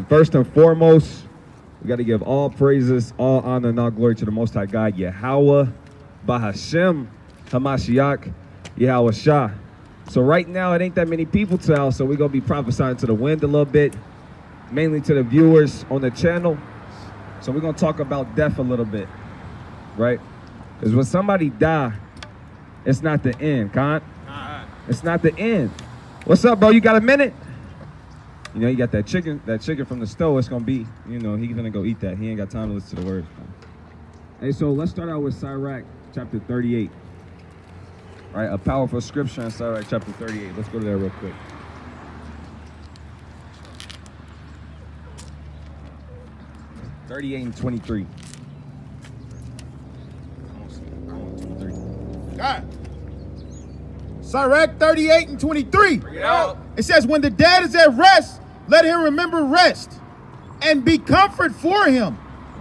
First and foremost, we got to give all praises, all honor, and all glory to the Most High God, Yahweh, Bahashem, Hamashiach, Yahweh Shah. So right now, it ain't that many people to so we're going to be prophesying to the wind a little bit, mainly to the viewers on the channel. So we're going to talk about death a little bit, right? Because when somebody die, it's not the end, Con. It's not the end. What's up, bro? You got a minute? You know, you got that chicken from the stove. It's going to be, you know, he's going to go eat that. He ain't got time to listen to the words. Hey, so let's start out with Sirach chapter 38. All right, a powerful scripture in Sirach chapter 38. Let's go to that real quick. (38 and 23). God. Sirach 38 and 23. Bring it out. It says, when the dead is at rest, let him remember rest and be comfort for him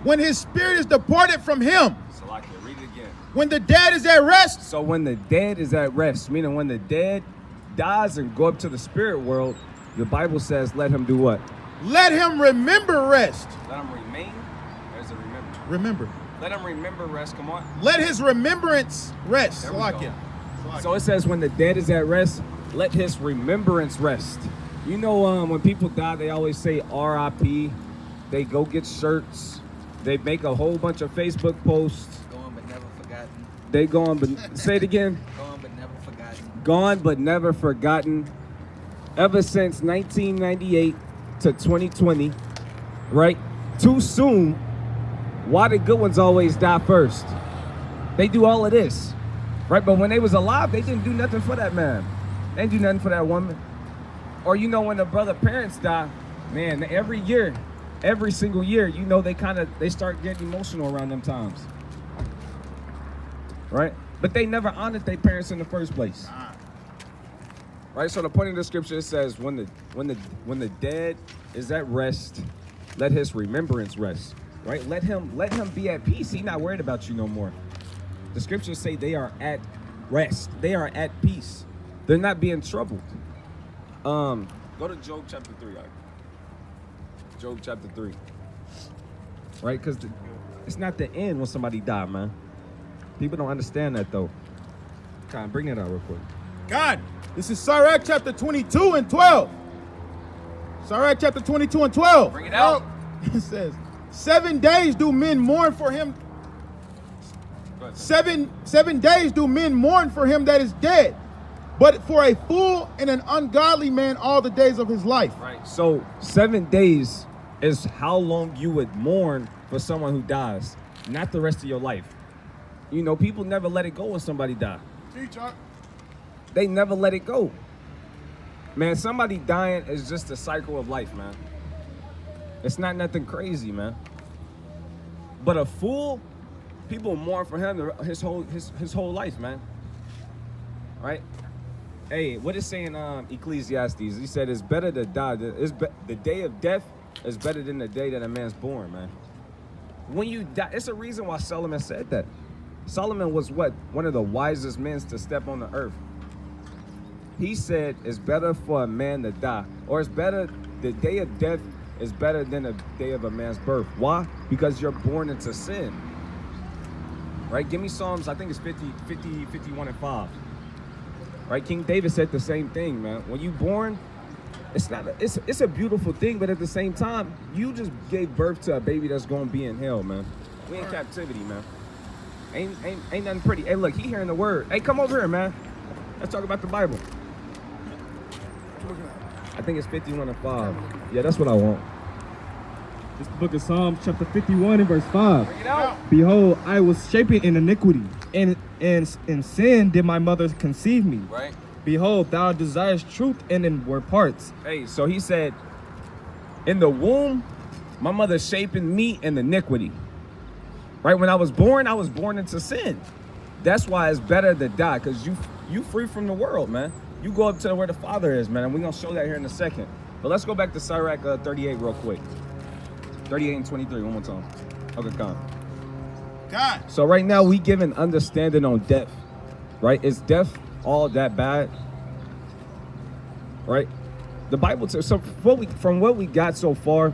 when his spirit is departed from him. Salakia, read it again. When the dead is at rest. So when the dead is at rest, meaning when the dead dies and go up to the spirit world, the Bible says, let him do what? Let him remember rest. Let him remain? Or is it remember? Remember. Let him remember rest, come on. Let his remembrance rest. There we go. So it says when the dead is at rest, let his remembrance rest. You know, when people die, they always say R.I.P. They go get shirts. They make a whole bunch of Facebook posts. Gone but never forgotten. They gone, but say it again. Gone but never forgotten. Gone but never forgotten. Ever since 1998 to 2020, right? Too soon. Why the good ones always die first? They do all of this, right? But when they was alive, they didn't do nothing for that man. They didn't do nothing for that woman. Or you know, when the brother parents die, man, every year, every single year, you know, they start getting emotional around them times, right? But they never honored their parents in the first place, right? So the point of the scripture says, when the dead is at rest, let his remembrance rest, right? Let him be at peace. He's not worried about you no more. The scriptures say they are at rest. They are at peace. They're not being troubled. Go to Job chapter 3. Right? Job chapter 3. Right? Because it's not the end when somebody dies, man. People don't understand that, though. Come on, bring that out real quick. God, this is Sirach chapter 22 and 12. Sirach chapter 22 and 12. Bring it out. It says, 7 days do men mourn for him. 7 days do men mourn for him that is dead, but for a fool and an ungodly man all the days of his life. Right. So 7 days is how long you would mourn for someone who dies, not the rest of your life. You know, people never let it go when somebody dies. They never let it go. Man, somebody dying is just a cycle of life, man. It's not nothing crazy, man. But a fool, people mourn for him his whole life, man. Right? Hey, what is saying Ecclesiastes? He said it's better to die. The day of death is better than the day that a man's born, man. When you die, it's a reason why Solomon said that. Solomon was what? One of the wisest men to step on the earth. He said it's better for a man to die, or it's better, the day of death is better than the day of a man's birth. Why? Because you're born into sin. Right? Give me Psalms, I think it's 51 and 5. Right? King David said the same thing, man. When you born, it's a beautiful thing, but at the same time, you just gave birth to a baby that's gonna be in hell, man. We in captivity, man. Ain't nothing pretty. Hey, look, he hearing the word. Hey, come over here, man. Let's talk about the Bible. I think it's 51 and 5. Yeah, that's what I want. It's the book of Psalms, chapter 51 and verse 5. Bring it out. Behold, I was shapen in iniquity, and in sin did my mother conceive me. Right. Behold, thou desirest truth in inward parts. Hey, so he said, in the womb, my mother shaping me in iniquity. Right? When I was born into sin. That's why it's better to die, because you free from the world, man. You go up to where the Father is, man, and we're going to show that here in a second. But let's go back to Sirach 38 real quick. 38 and 23, one more time. Okay, come. God. So right now, we give an understanding on death, right? Is death all that bad? Right? The Bible says, so from what we got so far,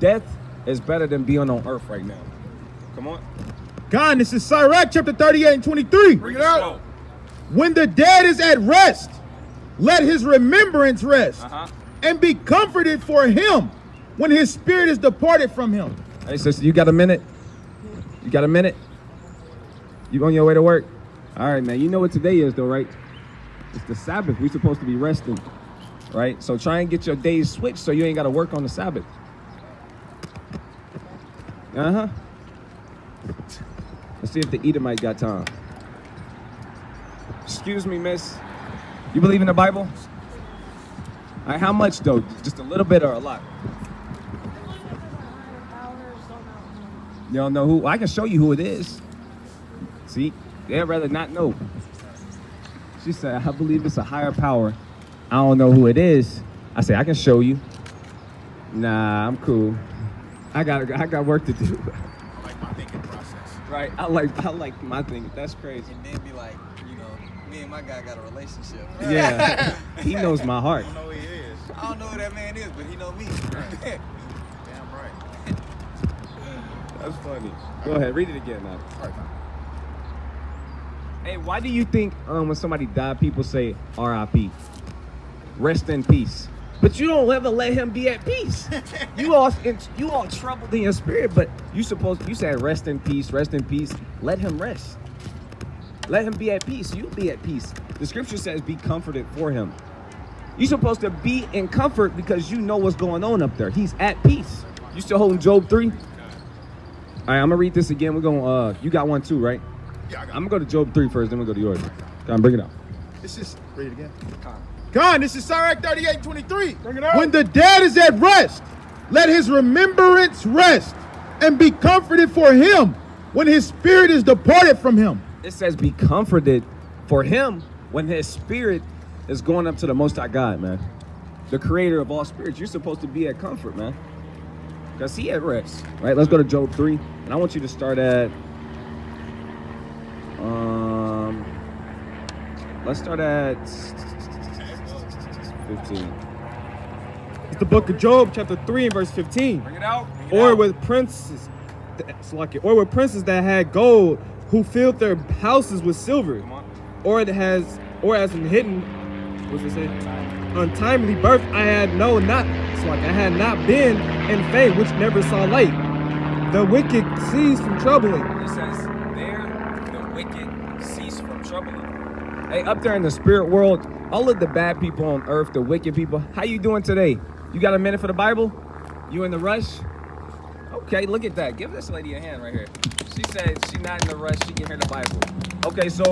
death is better than being on earth right now. Come on. God, this is Sirach chapter 38 and 23. Bring it out. When the dead is at rest, let his remembrance rest, and be comforted for him when his spirit is departed from him. Hey, sister, you got a minute? You got a minute? You on your way to work? All right, man. You know what today is, though, right? It's the Sabbath. We're supposed to be resting, right? So try and get your days switched so you ain't got to work on the Sabbath. Let's see if the Edomite got time. Excuse me, miss. You believe in the Bible? All right, how much, though? Just a little bit or a lot? You don't know who? Well, I can show you who it is. See? They'd rather not know. She said, I believe it's a higher power. I don't know who it is. I said, I can show you. Nah, I'm cool. I got work to do. I like my thinking process. Right, I like my thing. That's crazy. And then be like, you know, me and my guy got a relationship. Yeah, he knows my heart. I don't know who he is. I don't know who that man is, but he know me. Damn right. That's funny. Go ahead, read it again now. All right, Hey, why do you think when somebody died, people say R.I.P. Rest in peace? But you don't ever let him be at peace. You all troubled in your spirit, but you said rest in peace, rest in peace. Let him rest. Let him be at peace. You be at peace. The scripture says be comforted for him. You're supposed to be in comfort because you know what's going on up there. He's at peace. You still holding Job 3? All right, I'm gonna read this again. We're going. You got one too, right? Yeah, I got I'm gonna go to Job 3 first, then we'll go to yours. Come on, bring it out. This is, read it again. God, this is Sirach 38 and 23. Bring it out. When the dead is at rest, let his remembrance rest, and be comforted for him when his spirit is departed from him. It says be comforted for him when his spirit is going up to the Most High God, man. The creator of all spirits. You're supposed to be at comfort, man. Because he at rest. Right, let's go to Job 3. And I want you to start at... let's start at 15. It's the book of Job, chapter 3 and verse 15. Bring it out. Or with princes that had gold, who filled their houses with silver, or as in hidden, what's it say? Untimely birth, I had not been in fame, which never saw light. The wicked cease from troubling. It says there the wicked cease from troubling. Hey, up there in the spirit world, all of the bad people on earth, the wicked people, how you doing today? You got a minute for the Bible? You in the rush? Okay, look at that. Give this lady a hand right here. She said she's not in the rush. She can hear the Bible. Okay, so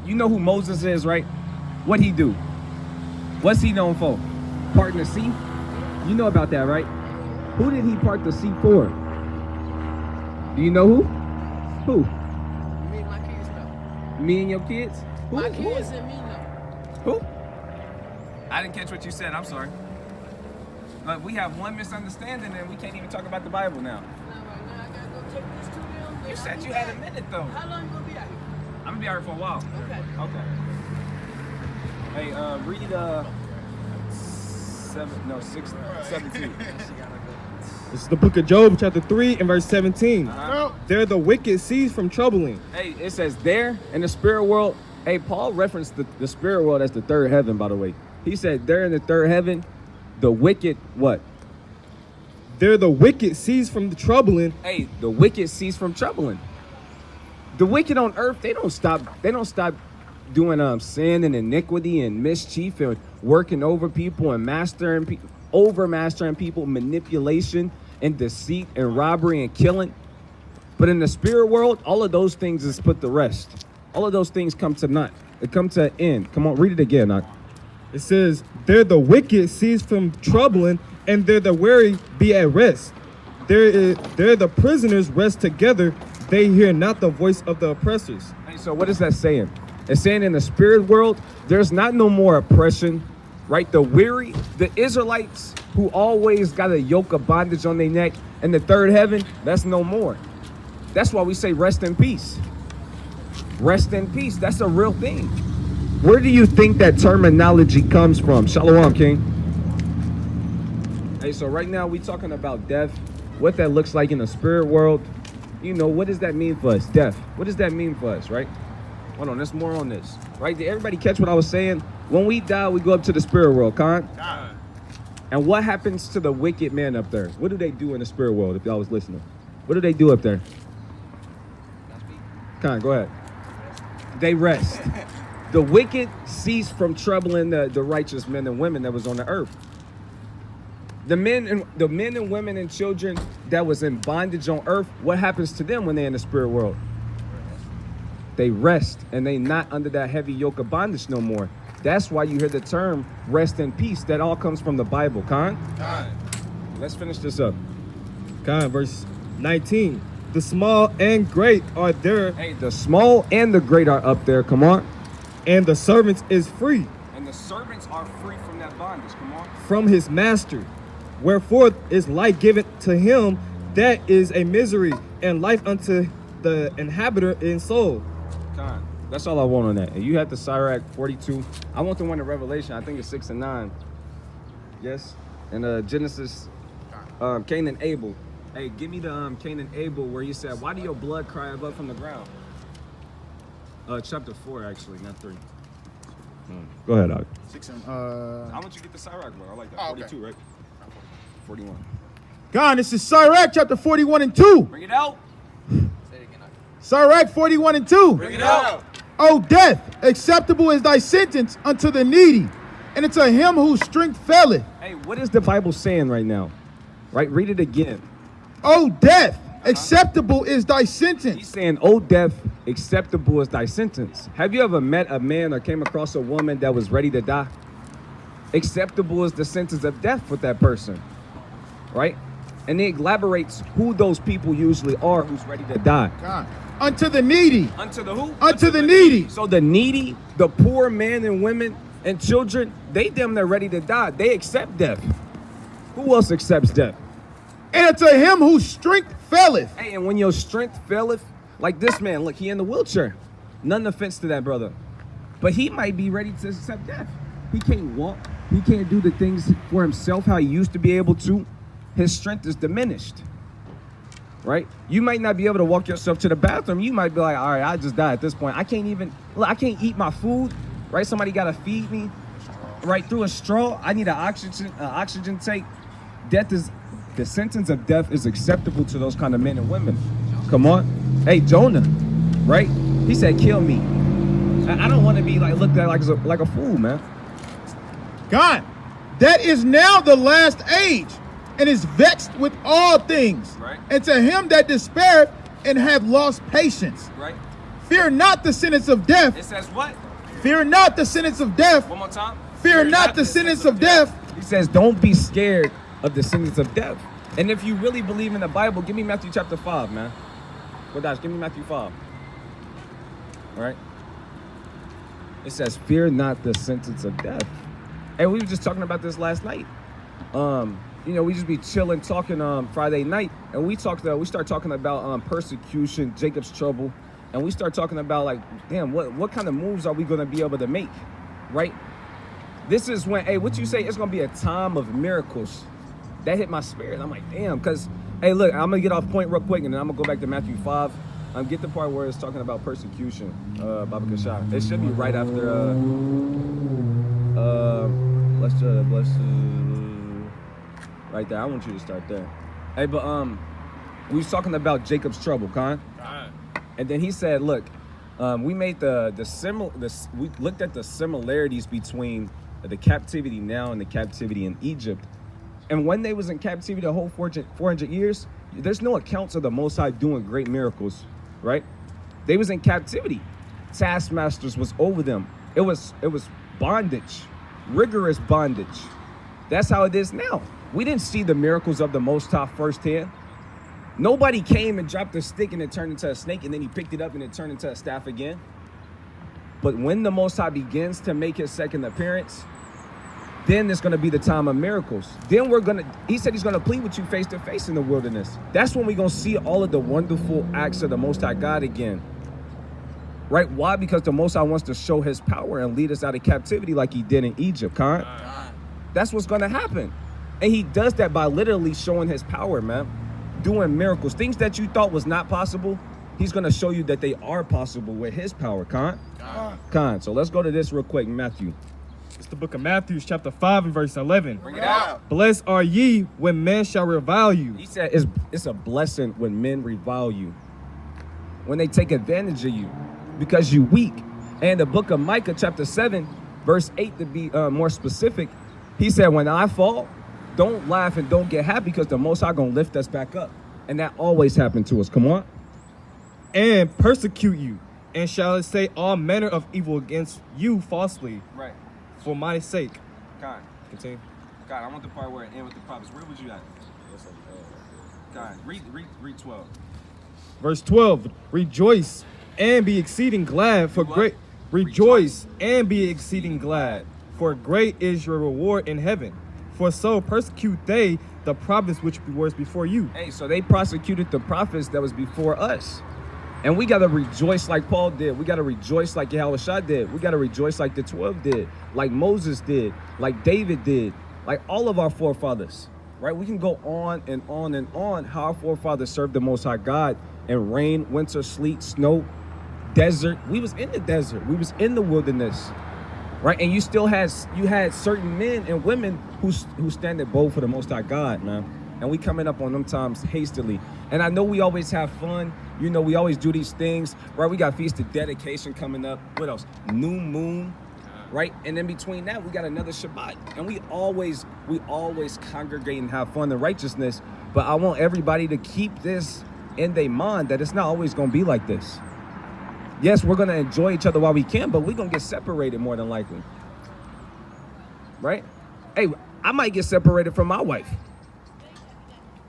you know who Moses is, right? What'd he do? What's he known for? Parting the sea? You know about that, right? Who did he part the sea for? Do you know who? Who? Me and my kids know. Me and your kids? Who? My kids and me know. Who? I didn't catch what you said. I'm sorry. But we have one misunderstanding and we can't even talk about the Bible now. Now, right now, I gotta go take this to them. You said you had a minute though. How long you gonna be out here? I'm gonna be out here for a while. Okay. Okay. Hey, read 17. This is the book of Job, chapter 3 and verse 17. Uh-huh. There the wicked cease from troubling. Hey, it says there in the spirit world. Hey, Paul referenced the spirit world as the third heaven, by the way. He said there in the third heaven, the wicked what? There the wicked cease from the troubling. Hey, the wicked cease from troubling. The wicked on earth, they don't stop doing sin and iniquity and mischief and working over people and mastering people, manipulation and deceit and robbery and killing. But in the spirit world, all of those things is put to rest. All of those things come to naught. They come to an end. Come on, read it again. It says, there the wicked cease from troubling, and there the weary be at rest. There the prisoners rest together. They hear not the voice of the oppressors. Hey, so what is that saying? It's saying in the spirit world, there's not no more oppression, right? The weary, the Israelites who always got a yoke of bondage on their neck in the third heaven, that's no more. That's why we say rest in peace. Rest in peace. That's a real thing. Where do you think that terminology comes from? Shalom, King. Hey, so right now we talking about death, what that looks like in the spirit world. You know, what does that mean for us? Death. What does that mean for us, right? Hold on, there's more on this. Right? Did everybody catch what I was saying? When we die, we go up to the spirit world, Con? And what happens to the wicked man up there? What do they do in the spirit world, if y'all was listening? What do they do up there? Con, go ahead. They rest. The wicked cease from troubling the righteous men and women that was on the earth. The men and women and children that was in bondage on earth, what happens to them when they're in the spirit world? They rest, and they not under that heavy yoke of bondage no more. That's why you hear the term rest in peace. That all comes from the Bible. Con? Let's finish this up. Con, verse 19. The small and great are there. Hey, the small and the great are up there. Come on. And the servant is free. And the servants are free from that bondage. Come on. From his master. Wherefore is life given to him that is a misery, and life unto the inhabitor in soul. Con. That's all I want on that. And you had the Sirach 42. I want the one in Revelation. I think it's 6 and 9. Yes. And Genesis, Cain and Abel. Hey, give me the Cain and Abel where you said, why do your blood cry above from the ground? Chapter 4, actually, not 3. Go ahead, Doc. 6 and I want you to get the Sirach one. I like that. Oh, okay. 42, right? 41. God, this is Sirach chapter 41 and 2. Bring it out. Say it again. Sirach 41 and 2. Bring it out. O death, acceptable is thy sentence unto the needy, and unto him whose strength faileth. Hey, what is the Bible saying right now? Right? Read it again. O death, acceptable is thy sentence. He's saying, oh, death, acceptable is thy sentence. Have you ever met a man or came across a woman that was ready to die? Acceptable is the sentence of death with that person, right? And he elaborates who those people usually are who's ready to die. God. Unto the needy. Unto the who? Unto the needy. So the needy, the poor men and women and children, they them that are ready to die. They accept death. Who else accepts death? And unto him whose strength faileth. Hey, and when your strength faileth, like this man, look, he in the wheelchair. None offense to that brother. But he might be ready to accept death. He can't walk. He can't do the things for himself how he used to be able to. His strength is diminished. Right? You might not be able to walk yourself to the bathroom. You might be like, all right, I just died at this point. I can't eat my food. Right? Somebody got to feed me. Right? Through a straw. I need an oxygen tank. The sentence of death is acceptable to those kind of men and women. Come on. Hey, Jonah, right? He said, kill me. I don't want to be looked at like a fool, man. God, that is now the last age, and is vexed with all things. Right. And to him that despaireth and hath lost patience. Right? Fear not the sentence of death. It says what? Fear not the sentence of death. One more time. Fear not the sentence of death. He says, don't be scared of the sentence of death. And if you really believe in the Bible, give me Matthew chapter 5, man. Go, Dash, give me Matthew 5. All right? It says, fear not the sentence of death. And we were just talking about this last night. We just be chilling, talking Friday night, and we start talking about persecution, Jacob's trouble, and we start talking about what kind of moves are we gonna be able to make, right? This is when, what you say, it's gonna be a time of miracles. That hit my spirit. I'm like, damn, because, look, I'm gonna get off point real quick, and then I'm gonna go back to Matthew 5. Get the part where it's talking about persecution, Baba Kashaf. It should be right after, right there. I want you to start there. Hey, but we was talking about Jacob's trouble, Con. And then he said, look, we made we looked at the similarities between the captivity now and the captivity in Egypt. And when they was in captivity the whole 400 years, there's no accounts of the Most High doing great miracles, right? They was in captivity. Taskmasters was over them. It was bondage, rigorous bondage. That's how it is now. We didn't see the miracles of the Most High firsthand. Nobody came and dropped a stick and it turned into a snake, and then he picked it up and it turned into a staff again. But when the Most High begins to make his second appearance, then it's going to be the time of miracles. Then he said he's going to plead with you face to face in the wilderness. That's when we're going to see all of the wonderful acts of the Most High God again. Right? Why? Because the Most High wants to show his power and lead us out of captivity like he did in Egypt, Con. That's what's going to happen. And he does that by literally showing his power, man. Doing miracles. Things that you thought was not possible, he's going to show you that they are possible with his power, Con. So let's go to this real quick, Matthew. It's the book of Matthew, chapter 5 and verse 11. Bring it out. Blessed are ye when men shall revile you. He said it's a blessing when men revile you, when they take advantage of you because you weak. And the book of Micah, chapter 7, verse 8, to be more specific, he said, when I fall, don't laugh and don't get happy because the Most High going to lift us back up. And that always happened to us. Come on. And persecute you, and shall say all manner of evil against you falsely. Right. For my sake. God. Continue. God, I want the part where it ends with the prophets. Where would you at? God, read 12. Verse 12. Rejoice and be exceeding glad, for What? great. Rejoice and be exceeding glad, for great is your reward in heaven. For so persecute they the prophets which was before you. Hey, so they prosecuted the prophets that was before us. And we got to rejoice like Paul did. We got to rejoice like Yahushua did. We got to rejoice like the 12 did, like Moses did, like David did, like all of our forefathers, right? We can go on and on and on how our forefathers served the Most High God in rain, winter, sleet, snow, desert. We was in the desert. We was in the wilderness, right? And you had certain men and women who stand bold for the Most High God, man. And we coming up on them times hastily. And I know we always have fun. You know, we always do these things, right? We got Feast of Dedication coming up. What else? New Moon, right? And in between that, we got another Shabbat. And we always congregate and have fun in righteousness. But I want everybody to keep this in their mind that it's not always going to be like this. Yes, we're going to enjoy each other while we can, but we're going to get separated more than likely. Right? Hey, I might get separated from my wife.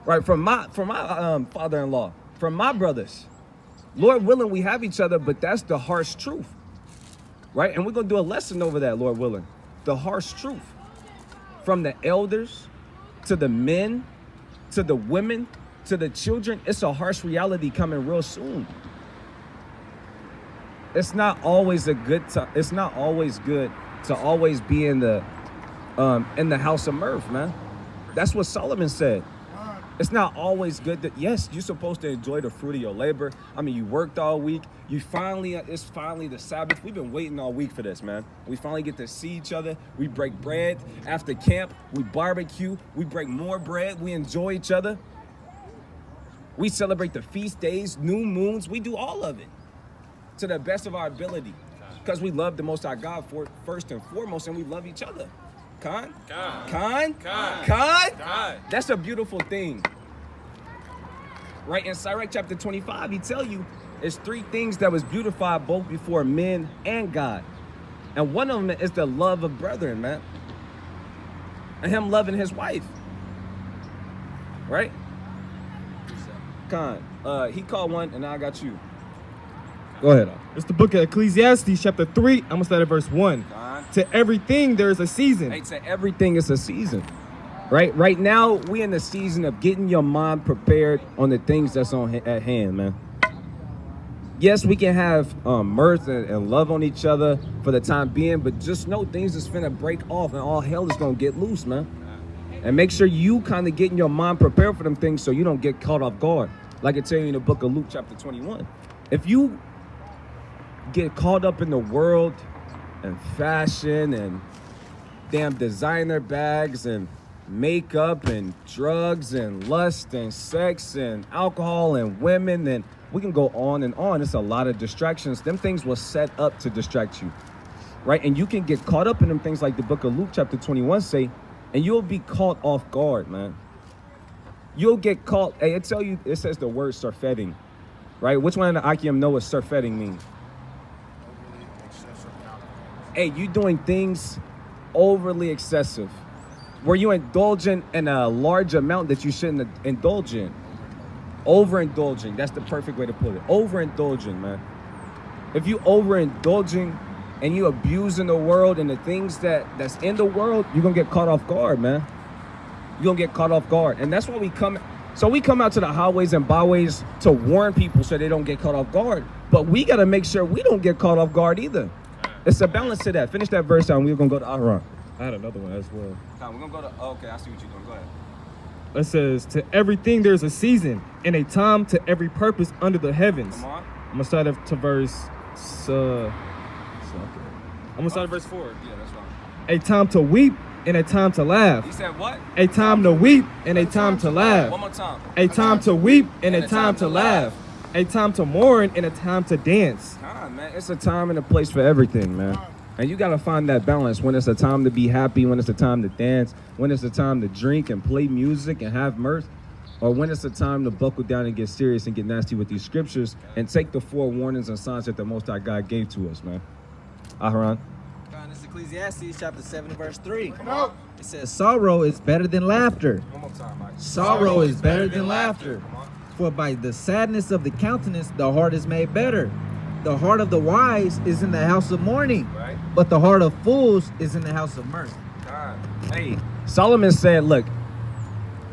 Right, from my father-in-law, from my brothers. Lord willing, we have each other, but that's the harsh truth. Right? And we're going to do a lesson over that, Lord willing. The harsh truth. From the elders to the men to the women to the children, it's a harsh reality coming real soon. It's not always a good time. It's not always good to always be in the house of mirth, man. That's what Solomon said. It's not always good that, yes, you're supposed to enjoy the fruit of your labor. I mean, you worked all week. It's finally the Sabbath. We've been waiting all week for this, man. We finally get to see each other. We break bread after camp. We barbecue. We break more bread. We enjoy each other. We celebrate the feast days, new moons. We do all of it to the best of our ability because we love the Most High God first and foremost, and we love each other. Con? That's a beautiful thing. Right? In Sirach chapter 25, he tell you it's three things that was beautified both before men and God. And one of them is the love of brethren, man. And him loving his wife. Right? Con. He called one and now I got you. Go ahead. It's the book of Ecclesiastes, chapter 3. I'm going to start at verse 1. To everything there is a season. Hey, to everything is a season. Right now, we in the season of getting your mind prepared on the things that's at hand, man. Yes, we can have mirth and love on each other for the time being, but just know things is finna break off and all hell is gonna get loose, man. And make sure you kind of getting your mind prepared for them things so you don't get caught off guard. Like it tell you in the book of Luke chapter 21. If you get caught up in the world and fashion and damn designer bags and makeup and drugs and lust and sex and alcohol and women, and we can go on and on. It's a lot of distractions. Them things were set up to distract you, right? And you can get caught up in them things like the book of Luke chapter 21 say, and you'll be caught off guard, man. You'll get caught. Hey, it says the word surfetting, right? Which one in the Akim know what surfetting means? Hey, you doing things overly excessive, where you indulging in a large amount that you shouldn't indulge in. Overindulging, that's the perfect way to put it. Overindulging, man. If you overindulging and you abusing the world and the things that's in the world, you're gonna get caught off guard, man. You're gonna get caught off guard. And that's why we come out to the highways and byways to warn people so they don't get caught off guard. But we gotta make sure we don't get caught off guard either. It's a balance to that. Finish that verse out and we're gonna go to Aharon. I had another one as well. We're gonna go to. Oh, okay, I see what you're doing. Go ahead. It says, to everything there's a season and a time to every purpose under the heavens. Come on. I'm gonna start up to verse. I'm gonna start at verse 4. Yeah, that's right. A time to weep and a time to laugh. He said what? A time to weep and a time to laugh. One more time. A time to weep and a time to laugh. A time to mourn and a time to dance. Man, it's a time and a place for everything, man. And you gotta find that balance when it's a time to be happy, when it's a time to dance, when it's a time to drink and play music and have mirth, or when it's a time to buckle down and get serious and get nasty with these scriptures and take the 4 warnings and signs that the Most High God gave to us, man. Aharon. This is Ecclesiastes chapter 7 verse 3. No. It says, sorrow is better than laughter. One more time, Mike. Sorrow is better than laughter. For by the sadness of the countenance, the heart is made better. The heart of the wise is in the house of mourning, Right. but the heart of fools is in the house of mirth. Hey, Solomon said, look,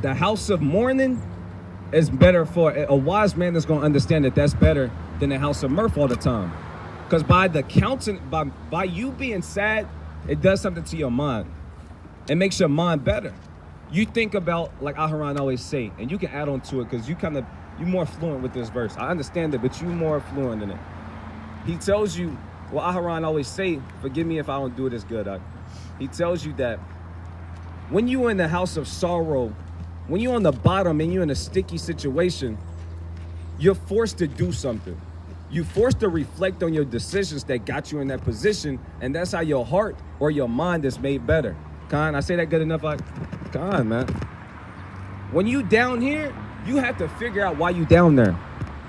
the house of mourning is better for a wise man that's going to understand that that's better than the house of mirth all the time. Because by you being sad, it does something to your mind. It makes your mind better. You think about, like Aharon always say, and you can add on to it because you're more fluent with this verse. I understand it, but you're more fluent in it. He tells you, well, Aharon always say, forgive me if I don't do it as good. He tells you that when you're in the house of sorrow, when you're on the bottom and you're in a sticky situation, you're forced to do something. You're forced to reflect on your decisions that got you in that position, and that's how your heart or your mind is made better. Con, I say that good enough? Con, man. When you down here, you have to figure out why you down there.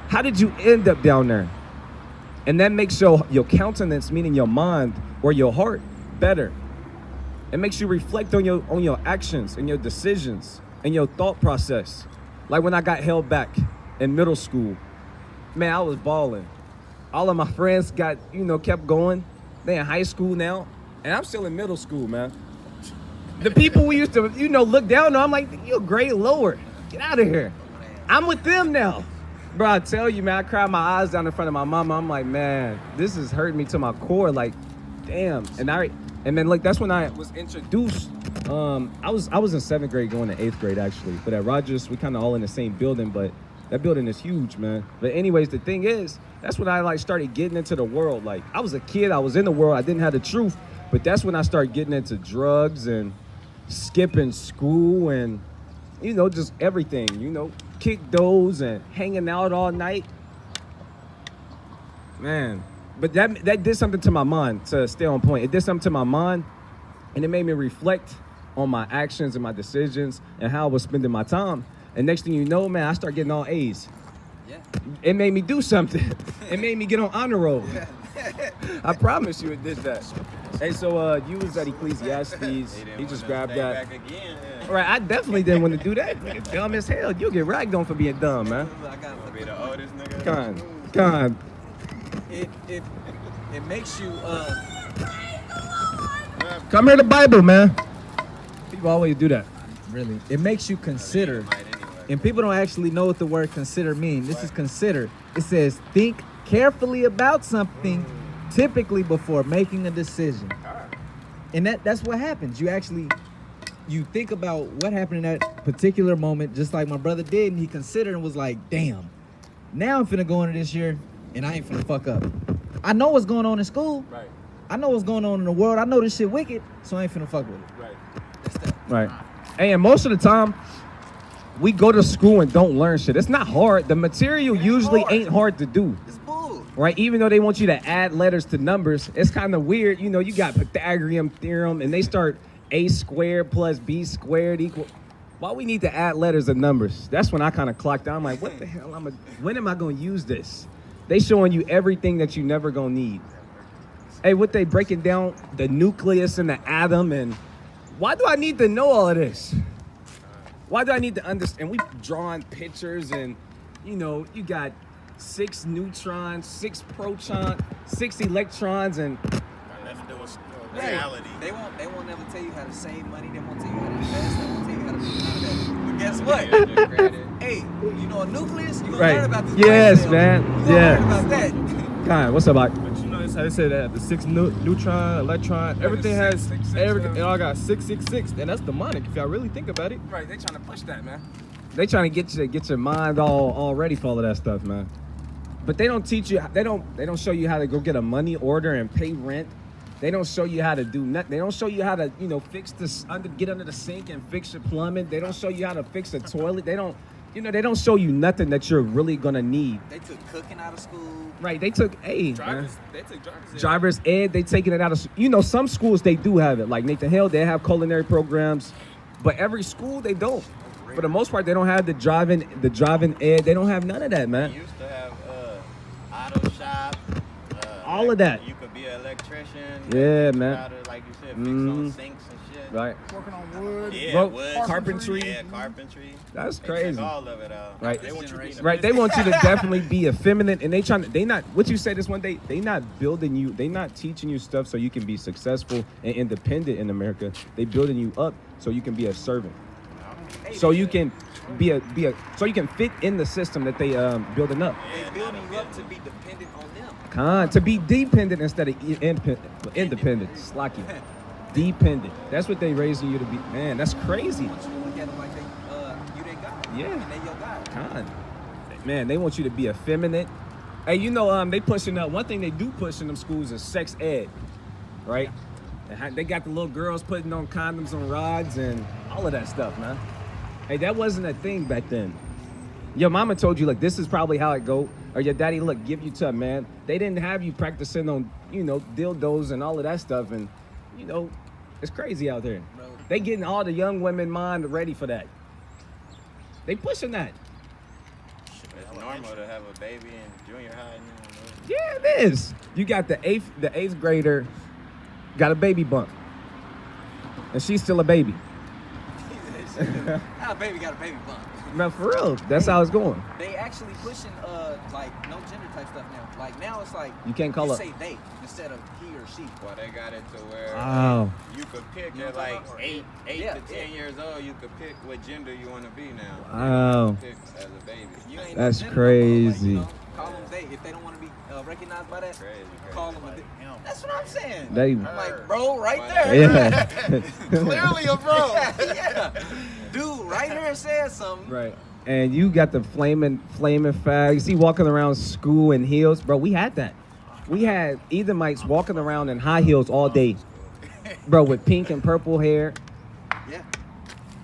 How did you end up down there? And that makes your countenance, meaning your mind or your heart, better. It makes you reflect on your actions and your decisions and your thought process. Like when I got held back in middle school, man, I was balling. All of my friends kept going. They in high school now, and I'm still in middle school, man. The people we used to, look down on, I'm like, you're a grade lower. Get out of here. I'm with them now. Bro, I tell you, man, I cried my eyes down in front of my mama. I'm like, man, this is hurting me to my core. Like, damn. And then like that's when I was introduced. I was in 7th grade going to 8th grade actually. But at Rogers, we kind of all in the same building, but that building is huge, man. But anyways, the thing is, that's when I started getting into the world. Like I was a kid, I was in the world, I didn't have the truth. But that's when I started getting into drugs and skipping school and just everything, kick those and hanging out all night. Man, but that did something to my mind, to stay on point. It did something to my mind, and it made me reflect on my actions and my decisions and how I was spending my time. And next thing you know, man, I start getting all A's. Yeah. It made me do something. It made me get on honor roll. I promise you it did that. Hey, so you was at Ecclesiastes. He just grabbed that. Back again. Yeah. Right, I definitely didn't want to do that. Nigga, dumb as hell. You'll get ragged on for being dumb, man. I gotta be the oldest nigga. Con. It makes you Come here to Bible, man. People always do that. really. It makes you consider. And people don't actually know what the word consider means. This is consider. It says think carefully about something, typically before making a decision. And that's what happens. You think about what happened in that particular moment, just like my brother did, and he considered and was like, damn, now I'm finna go into this year and I ain't finna fuck up. I know what's going on in school. Right. I know what's going on in the world. I know this shit wicked, so I ain't finna fuck with it. Right. That's that. Right. Hey, and most of the time, we go to school and don't learn shit. It's not hard. The material usually ain't hard to do. It's bull. Right? Even though they want you to add letters to numbers, it's kind of weird. You got Pythagorean theorem, and they start a squared plus b squared equal. Why we need to add letters and numbers? That's when I kind of clocked out. I'm like, what the hell? When am I going to use this? They showing you everything that you never going to need. Hey, what they breaking down the nucleus and the atom, and why do I need to know all of this? Why do I need to understand? And we drawing pictures, and you got 6 neutrons, 6 protons, 6 electrons, and reality. They won't never tell you how to save money. They won't tell you how to invest. They won't tell you how to do none of that. But guess what? Hey, a nucleus? You gonna learn about this. Yes, brain cell. man. You gonna learn about that. God, what's up, Mike? But That's how they say that. The 6 neutron, electron, Yeah, everything the has 666, it all got 666, and that's demonic if y'all really think about it. Right, they trying to push that, man. They trying to get your mind all ready for all of that stuff, man. But they don't teach you. They don't show you how to go get a money order and pay rent. They don't show you how to do nothing. They don't show you how to fix this get under the sink and fix your plumbing. They don't show you how to fix a toilet. They don't show you nothing that you're really gonna need. They took cooking out of school. Right? They took They took driver's ed. They taking it out of some schools they do have it. Like Nathan Hale, they have culinary programs, but every school they don't. For the most part, they don't have the driving ed. They don't have none of that, man. We used to have auto shop. All of that. You could be an electrician. Yeah, man. How to, like you said, fix on sinks and shit. Right. Working on wood. Yeah, Bro, wood. carpentry. Yeah, carpentry. That's They crazy. took all of it out. Right. They want you to be Right, they want you to definitely be effeminate, and they not what you said this one day. They not building you. They not teaching you stuff so you can be successful and independent in America. They building you up so you can be a servant. So you can so you can fit in the system that they building up. They building you up to be dependent on them. To be dependent instead of independent. Slocky. Dependent. That's what they raising you to be. Man, that's crazy. You look at them like you they God. Yeah. And they your God. Man, they want you to be effeminate. Hey, they pushing up. One thing they do push in them schools is sex ed, right? And they got the little girls putting on condoms on rods and all of that stuff, man. Hey, that wasn't a thing back then. Your mama told you, like, this is probably how it go. Or your daddy, look, give you to a man. They didn't have you practicing on, dildos and all of that stuff. And, it's crazy out there. Bro. They getting all the young women mind ready for that. They pushing that. It's normal to have a baby in junior high. Yeah, it is. You got the eighth grader got a baby bump. And she's still a baby. Our baby got a baby bump. Man, for real. That's how it's going. They actually pushing like no gender type stuff now. Like now it's like You can't call you it. say they instead of he or she. Well, they got it to where Wow. you could pick You at know what I'm like talking about? 8 Yeah, to 10 yeah. years old. You could pick what gender you want to be now. Wow. You pick as a baby. You ain't That's no gender no more. crazy. Call them they if they don't want to be recognized by that. Crazy. Call them a they. That's what I'm saying. They, I'm like, bro, right there. yeah. Clearly a bro. Yeah. Dude, right here said something. Right. And you got the flaming fags. He walking around school in heels. Bro, we had that. We had Edomites walking around in high heels all day. Bro, with pink and purple hair. Yeah.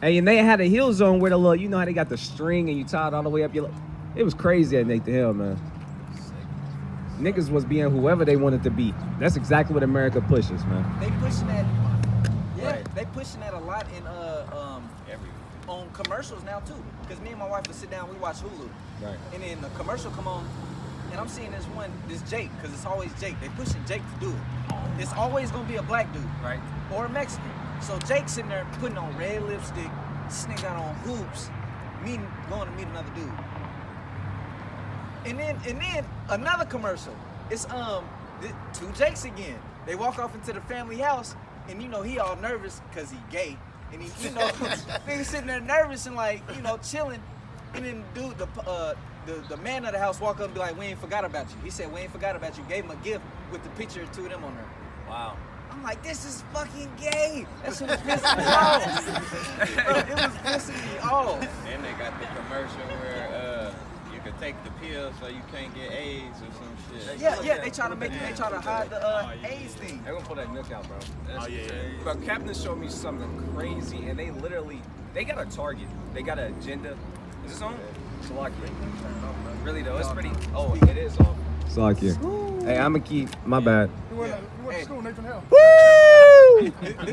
And they had a heel zone where the little, how they got the string and you tie it all the way up your It was crazy at Nathan Hill, man. Niggas was being whoever they wanted to be. That's exactly what America pushes, man. They pushing that. Yeah, Right. they pushing that a lot in Every on commercials now too. Because me and my wife would sit down, we watch Hulu. Right. And then the commercial come on, and I'm seeing this Jake, because it's always Jake. They pushing Jake to do it. It's always gonna be a black dude. Right. Or a Mexican. So Jake's sitting there putting on red lipstick, this nigga got on hoops, going to meet another dude. And then another commercial. It's two Jakes again. They walk off into the family house, and he all nervous because he gay. And he, nigga sitting there nervous and like, chilling. And then dude, the man of the house walk up and be like, we ain't forgot about you. He said, we ain't forgot about you. Gave him a gift with the picture of two of them on there. wow. I'm like, this is fucking gay. That's what was pissing me off. Bro, it was pissing me off. Then they got the commercial where you could take the pill so you can't get AIDS or some shit. Yeah, they try to hide the AIDS thing. They're gonna pull that nook out, bro. Oh, yeah. But Captain showed me something crazy, and they got a target. They got an agenda. Is this on? Slocky. Really though, it's pretty. Oh, it is on. Slocky. Hey, I'm gonna keep. My bad. You went to school, Nathan Hale. Woo!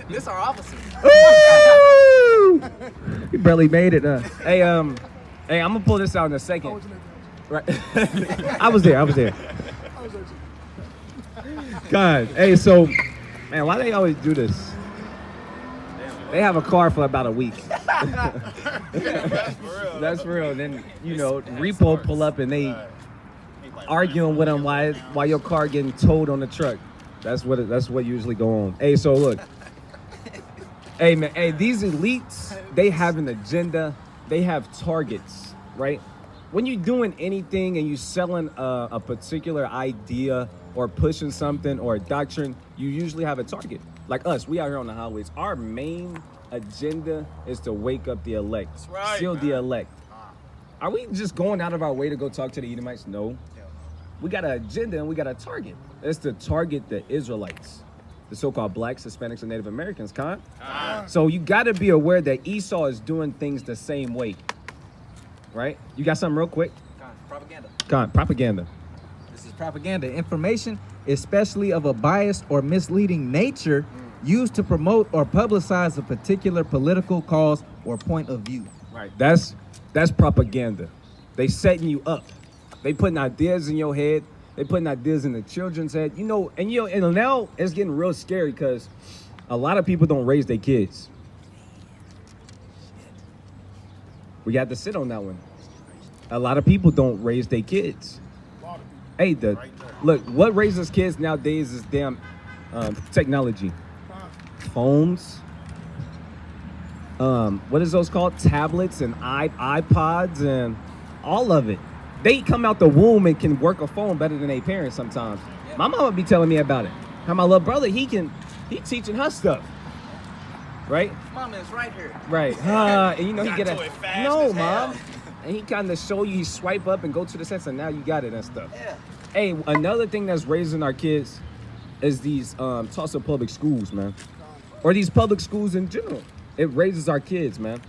This our officer. Woo! He barely made it. Hey, I'm gonna pull this out in a second. Right. I was there. God. Hey, so, man, why they always do this? They have a car for about a week. That's for real. Then repo pull up and they arguing with them why your car getting towed on the truck. That's what usually go on. Hey, so look. Hey man, these elites, they have an agenda. They have targets, right? when you're doing anything and you're selling a particular idea or pushing something or a doctrine, you usually have a target. Like us, we out here on the highways. Our main agenda is to wake up the elect, That's right, seal the man. elect. Are we just going out of our way to go talk to the Edomites? No. We got an agenda and we got a target. It's to target the Israelites, the so-called blacks, Hispanics, and Native Americans, Con. So you got to be aware that Esau is doing things the same way, right? You got something real quick? Propaganda. Con, propaganda. This is propaganda. Information, especially of a biased or misleading nature, used to promote or publicize a particular political cause or point of view. Right. That's propaganda. They setting you up. They putting ideas in your head. They putting ideas in the children's head. And now it's getting real scary because a lot of people don't raise their kids. We got to sit on that one. A lot of people don't raise their kids. Hey, look, what raises kids nowadays is damn technology. Phones. What is those called? Tablets and iPods and all of it. They come out the womb and can work a phone better than their parents sometimes. Yeah. My mama be telling me about it. How my little brother, he teaching her stuff. Right? Mama is right here. Right. And he get to it fast no, as hell. mom. And he kind of show you, swipe up and go to the sense, and now you got it and stuff. Yeah. Hey, another thing that's raising our kids is these Tulsa public schools, man. Or these public schools in general. It raises our kids, man.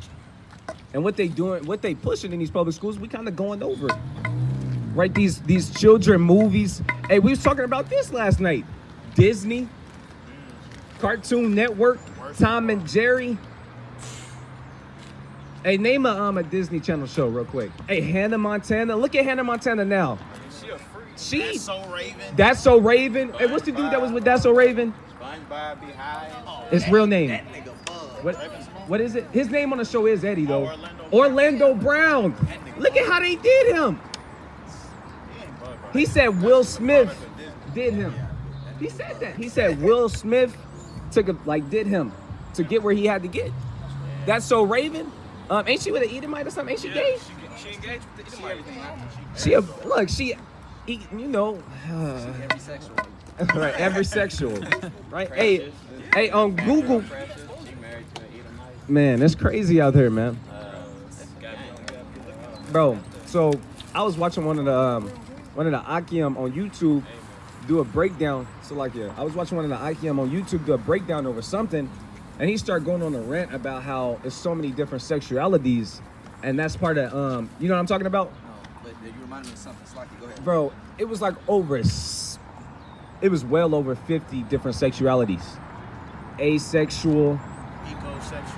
And what they doing, what they pushing in these public schools, we kind of going over it. Right? These children movies. Hey, we was talking about this last night. Disney, Cartoon Network, Tom and Jerry. Hey, name a Disney Channel show real quick. Hey, Hannah Montana. Look at Hannah Montana now. She a freak. She. That's So Raven. That's So Raven. Hey, what's the dude that was with That's So Raven? SpongeBob be high. His real name. That nigga bug. What is it? His name on the show is Eddie though. Oh, Orlando Brown. Look at how they did him. He said Will Smith did him. He said that. He said Will Smith did him to get where he had to get. That's So Raven. Ain't she with an Edomite or something? Ain't she gay? She engaged with the Every sexual. Right, every sexual. Right. Hey, on Google. She married to an Edomite. Man, it's crazy out there, man. Bro, so I was watching one of the Akim on YouTube do a breakdown. I was watching one of the Akim on YouTube do a breakdown over something, and he started going on a rant about how there's so many different sexualities, and that's part of you know what I'm talking about? No, but you reminded me of something. Slocky, go ahead. Bro, it was well over 50 different sexualities. Asexual,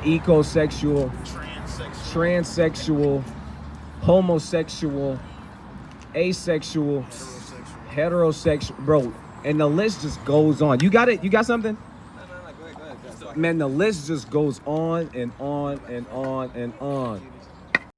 ecosexual, transsexual, homosexual, asexual, heterosexual, bro, and the list just goes on. You got it? You got something? No, go ahead. Man, the list just goes on and on and on and on.